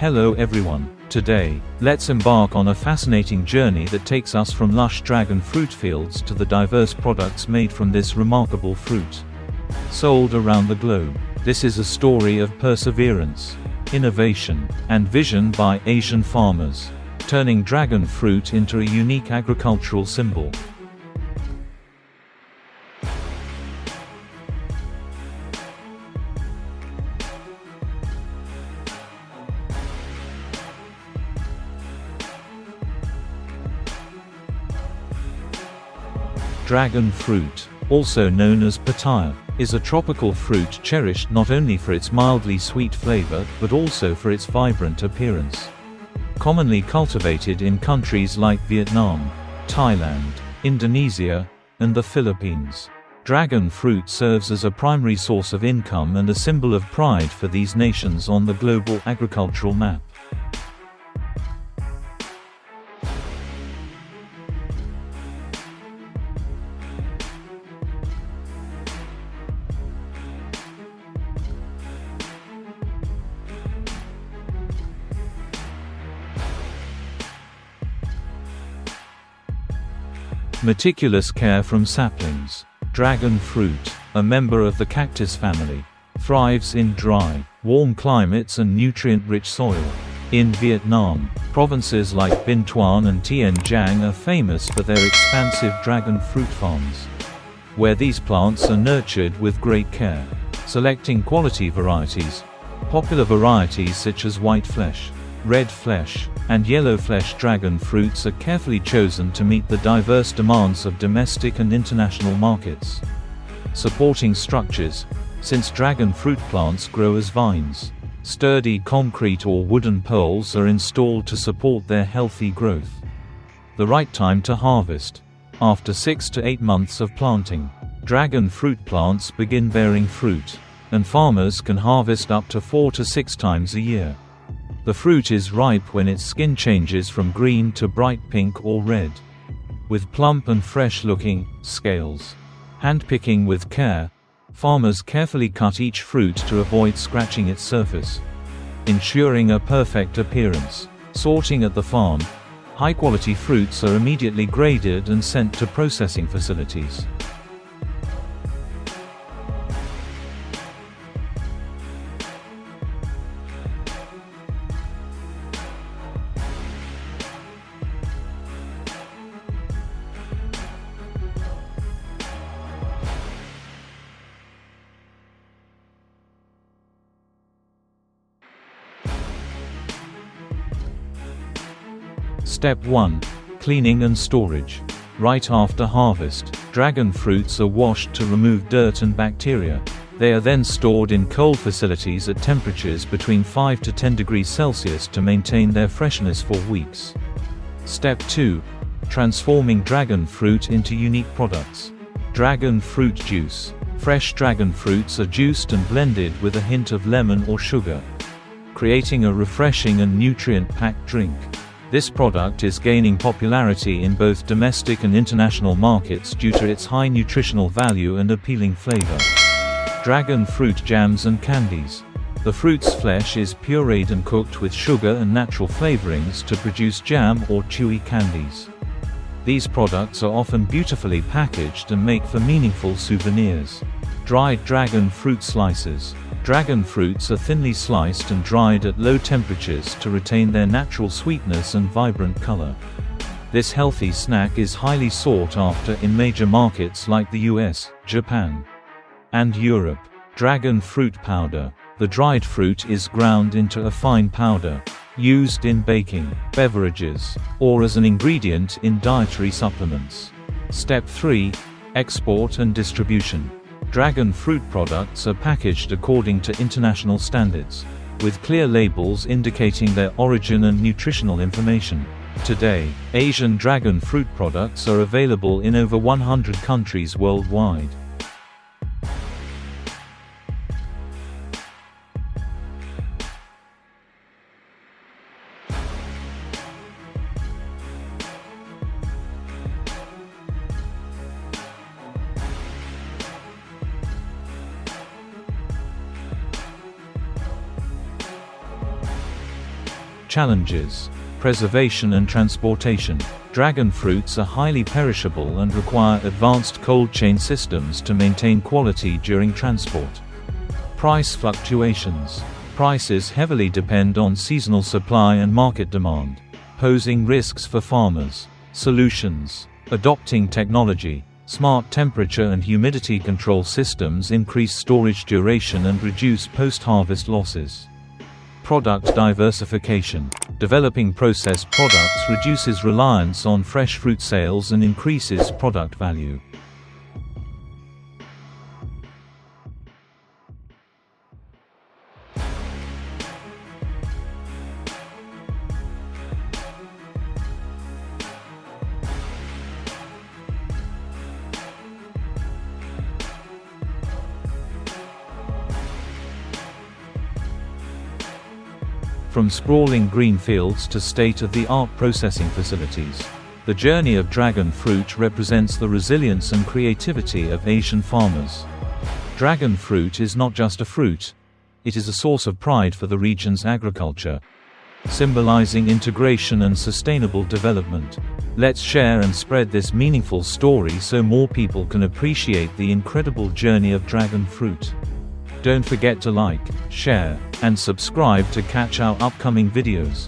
Hello everyone. Today, let's embark on a fascinating journey that takes us from lush dragon fruit fields to the diverse products made from this remarkable fruit. Sold around the globe, this is a story of perseverance, innovation, and vision by Asian farmers, turning dragon fruit into a unique agricultural symbol. Dragon fruit, also known as papaya, is a tropical fruit cherished not only for its mildly sweet flavor but also for its vibrant appearance. Commonly cultivated in countries like Vietnam, Thailand, Indonesia, and the Philippines, dragon fruit serves as a primary source of income and a symbol of pride for these nations on the global agricultural map. Meticulous care from saplings. Dragon fruit, a member of the cactus family, thrives in dry, warm climates and nutrient-rich soil. In Vietnam, provinces like Bình, Thuận and Tiền, Giang are famous for their expansive dragon fruit farms, where these plants are nurtured with great care. Selecting quality varieties. Popular varieties such as white flesh, red flesh, and yellow flesh dragon fruits are carefully chosen to meet the diverse demands of domestic and international markets. Supporting structures. Since dragon fruit plants grow as vines, sturdy concrete or wooden poles are installed to support their healthy growth. The right time to harvest. After 6 to 8 months of planting, dragon fruit plants begin bearing fruit, and farmers can harvest up to 4 to 6 times a year. The fruit is ripe when its skin changes from green to bright pink or red, with plump and fresh-looking scales. Hand-picking with care, farmers carefully cut each fruit to avoid scratching its surface, ensuring a perfect appearance. Sorting at the farm. High-quality fruits are immediately graded and sent to processing facilities. Step 1. Cleaning and storage. Right after harvest, dragon fruits are washed to remove dirt and bacteria. They are then stored in cold facilities at temperatures between 5 to 10 degrees Celsius to maintain their freshness for weeks. Step 2. Transforming dragon fruit into unique products. Dragon fruit juice. Fresh dragon fruits are juiced and blended with a hint of lemon or sugar, creating a refreshing and nutrient-packed drink. This product is gaining popularity in both domestic and international markets due to its high nutritional value and appealing flavor. Dragon fruit jams and candies. The fruit's flesh is pureed and cooked with sugar and natural flavorings to produce jam or chewy candies. These products are often beautifully packaged and make for meaningful souvenirs. Dried dragon fruit slices. Dragon fruits are thinly sliced and dried at low temperatures to retain their natural sweetness and vibrant color. This healthy snack is highly sought after in major markets like the US, Japan, and Europe. Dragon fruit powder. The dried fruit is ground into a fine powder, used in baking, beverages, or as an ingredient in dietary supplements. Step 3. Export and distribution. Dragon fruit products are packaged according to international standards, with clear labels indicating their origin and nutritional information. Today, Asian dragon fruit products are available in over 100 countries worldwide. Challenges: preservation and transportation. Dragon fruits are highly perishable and require advanced cold chain systems to maintain quality during transport. Price fluctuations. Prices heavily depend on seasonal supply and market demand, posing risks for farmers. Solutions: adopting technology. Smart temperature and humidity control systems increase storage duration and reduce post-harvest losses. Product diversification. Developing processed products reduces reliance on fresh fruit sales and increases product value. From sprawling green fields to state-of-the-art processing facilities, the journey of dragon fruit represents the resilience and creativity of Asian farmers. Dragon fruit is not just a fruit, it is a source of pride for the region's agriculture, symbolizing integration and sustainable development. Let's share and spread this meaningful story so more people can appreciate the incredible journey of dragon fruit. Don't forget to like, share, and subscribe to catch our upcoming videos.